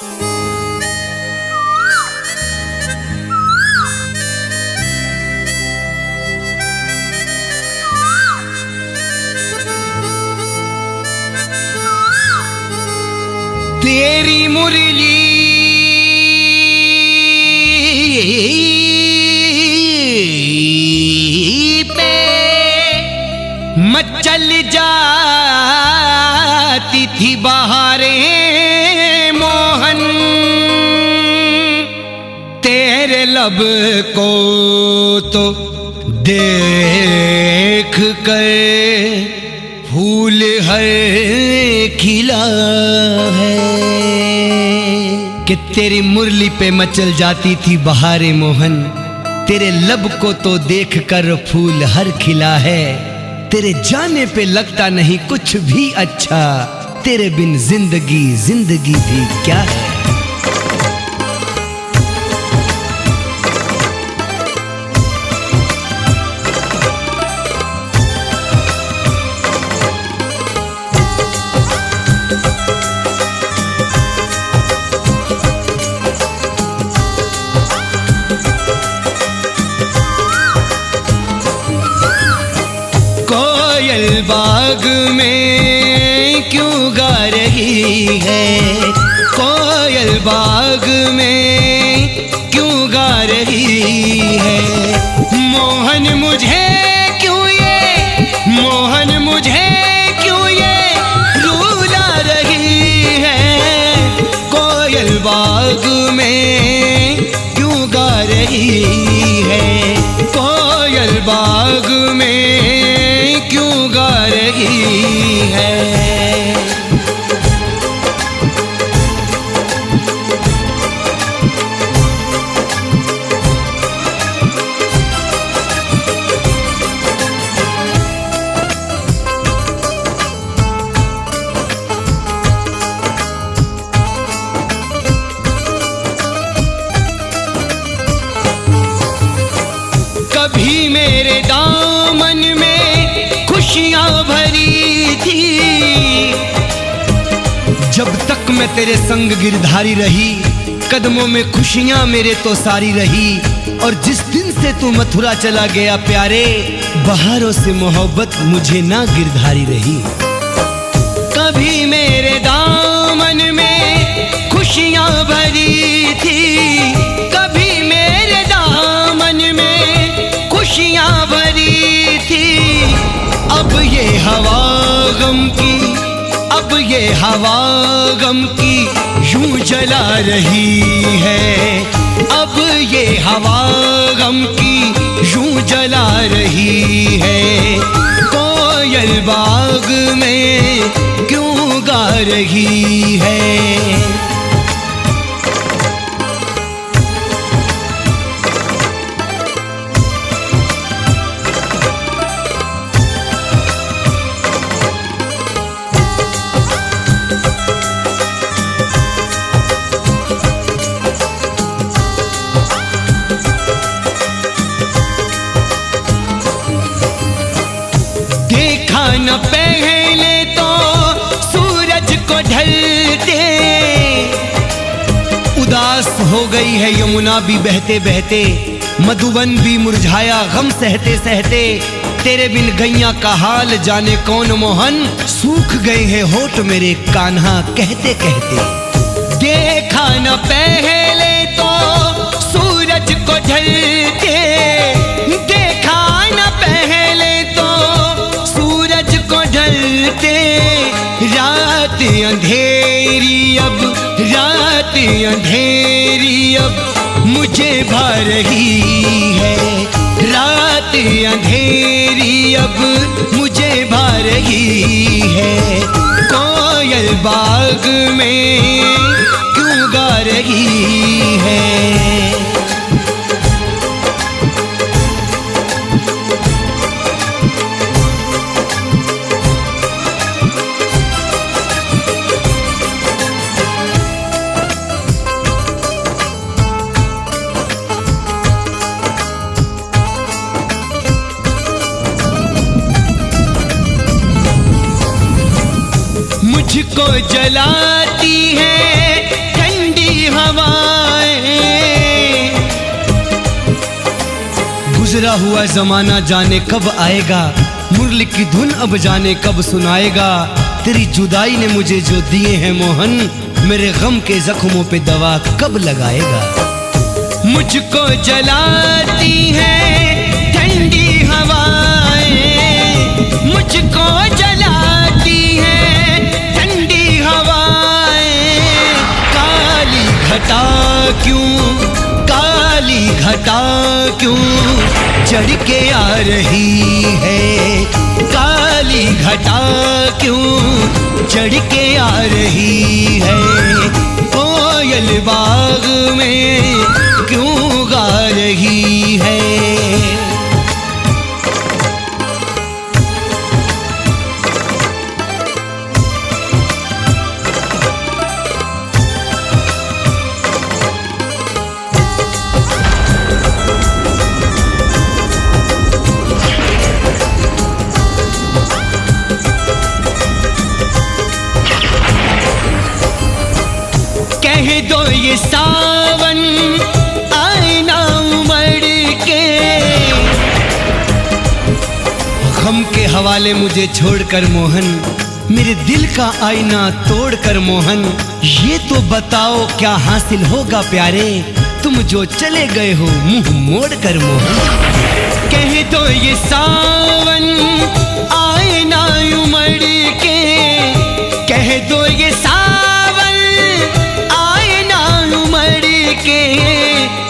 तेरी मुरली पे मचल जाती थी बहारें मोहन, तेरे लब को तो देख कर फूल हर खिला है। कि तेरी मुरली पे मचल जाती थी बहारे मोहन, तेरे लब को तो देख कर फूल हर खिला है। तेरे जाने पे लगता नहीं कुछ भी अच्छा, तेरे बिन जिंदगी जिंदगी भी क्या है। कोयल बाग में क्यों गा रही है, कोयल बाग में क्यों गा रही है। मोहन मुझे क्यों ये, मोहन मुझे क्यों ये रुला रही है। कोयल बाग में क्यों गा रही है, कोयल बाग में क्यों गा रही है। कभी मेरे दामन में खुशियां भरी थी, जब तक मैं तेरे संग गिरधारी रही, कदमों में खुशियां मेरे तो सारी रही। और जिस दिन से तू मथुरा चला गया प्यारे, बहारों से मोहब्बत मुझे ना गिरधारी रही। कभी मेरे दामन में खुशियां भरी थी, कभी मेरे दामन में खुशियां भरी थी। अब ये हवा गम की, अब ये हवा गम की यूं जला रही है। अब ये हवा गम की यूं जला रही है। कोयल बाग में क्यों गा रही है। न पहले तो सूरज को ढलते, उदास हो गई है यमुना भी बहते बहते, मधुबन भी मुरझाया गम सहते सहते। तेरे बिन गैया का हाल जाने कौन मोहन, सूख गए हैं होठ मेरे कान्हा कहते कहते। देखा न पहले तो सूरज को ढलते, देखा न पहले तो सूरज को ढलते। रात अंधेरी अब, रात अंधेरी अब मुझे भा रही है। रात अंधेरी अब मुझे भा रही है। कोयल बाग में क्यों गा रही है। मुझको जलाती है ठंडी बदला हुआ जमाना जाने कब आएगा, मुरली की धुन अब जाने कब सुनाएगा। तेरी जुदाई ने मुझे जो दिए हैं मोहन, मेरे गम के जख्मों पे दवा कब लगाएगा। मुझको जलाती है ठंडी हवाएं, मुझको जलाती है ठंडी हवाएं। काली घटा क्यों, काली घटा क्यों चढ़ के आ रही है, काली घटा क्यों चढ़ के आ रही है। कोयल बाग में क्यों गा रही है। कह दो ये सावन आए ना उमड़ के, गम के हवाले मुझे छोड़कर मोहन, मेरे दिल का आईना तोड़कर मोहन। ये तो बताओ क्या हासिल होगा प्यारे, तुम जो चले गए हो मुंह मोड़कर मोहन। कह दो ये सावन आए ना उमड़ के, कह दो ये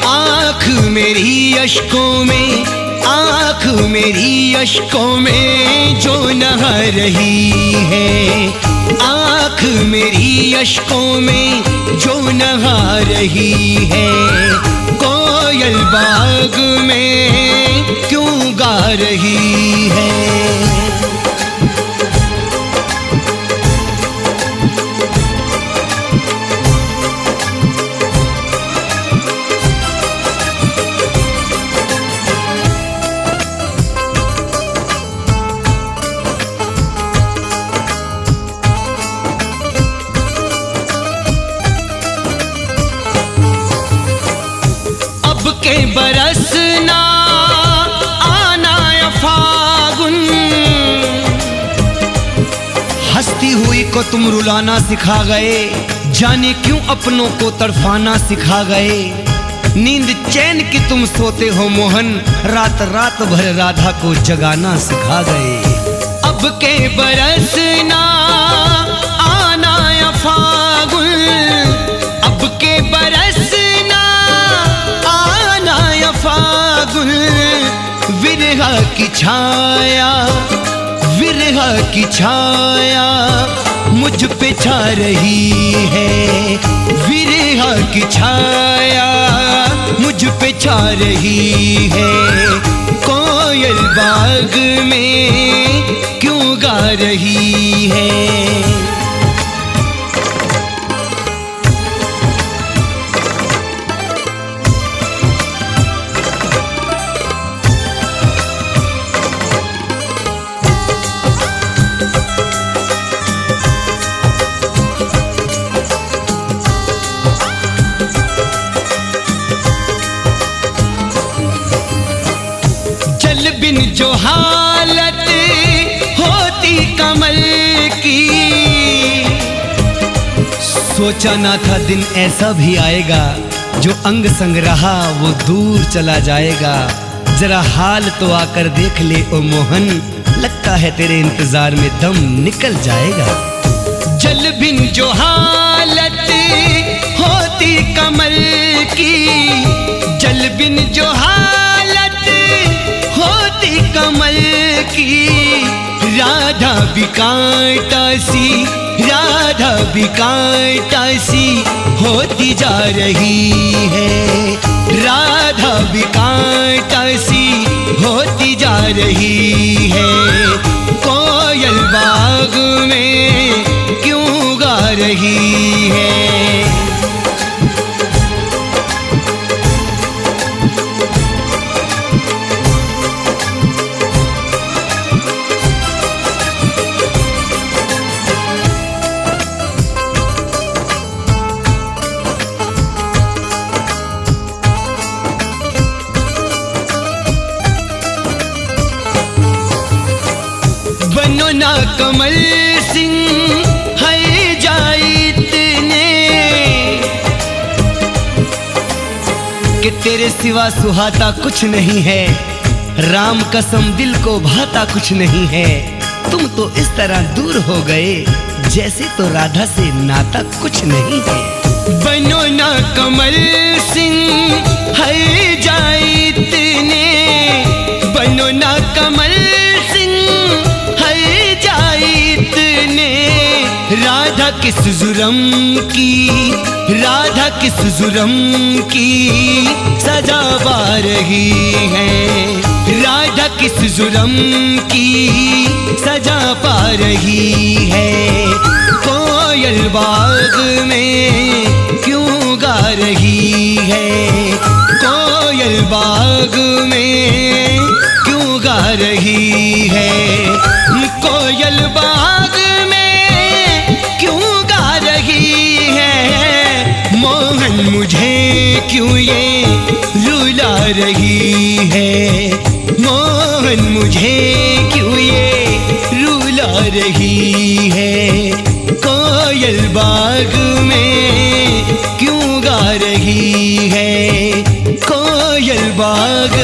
आँख मेरी अश्कों में, आँख मेरी अश्कों में जो नहा रही है, आँख मेरी अश्कों में जो नहा रही है। कोयल बाग में क्यों गा रही है। के बरसना आना या फागुन, हंसती हुई को तुम रुलाना सिखा गए, जाने क्यों अपनों को तड़फाना सिखा गए। नींद चैन की तुम सोते हो मोहन, रात रात भर राधा को जगाना सिखा गए। अब के बरसना आना या फागुन, अब के बरसना फागुन। विरह की छाया, विरह की छाया मुझ पे छा रही है, विरह की छाया मुझ पे छा रही है। कोयल बाग में क्यों गा रही है। बिन जो हालत होती कमल की, सोचा ना था दिन ऐसा भी आएगा, जो अंग संग रहा वो दूर चला जाएगा। जरा हाल तो आकर देख ले ओ मोहन, लगता है तेरे इंतजार में दम निकल जाएगा। जल बिन जो हालत होती कमल की, जल बिन जो हालत होती कमल की। राधा भी कांटा सी, राधा भी कांटा सी होती जा रही है, राधा भी कांटा सी होती जा रही है। कोयल बाग में क्यों गा रही है। कमल सिंह है जाइत ने कि तेरे सिवा सुहाता कुछ नहीं है, राम कसम दिल को भाता कुछ नहीं है। तुम तो इस तरह दूर हो गए जैसे तो राधा से नाता कुछ नहीं है। बनो ना कमल सिंह है जाइत ने, बनो ना कमल सिंह है जाइत ने। राधा किस जुर्म की, राधा किस जुर्म की सजा पा रही है, राधा किस जुर्म की सजा पा रही है। कोयल बाग में क्यों गा रही है, कोयल बाग में क्यों गा रही है, कोयल बाग में क्यों गा रही है। मोहन मुझे क्यों ये रुला रही है, मोहन मुझे क्यों ये रुला रही है। कोयल बाग में क्यों गा रही है, कोयल बाग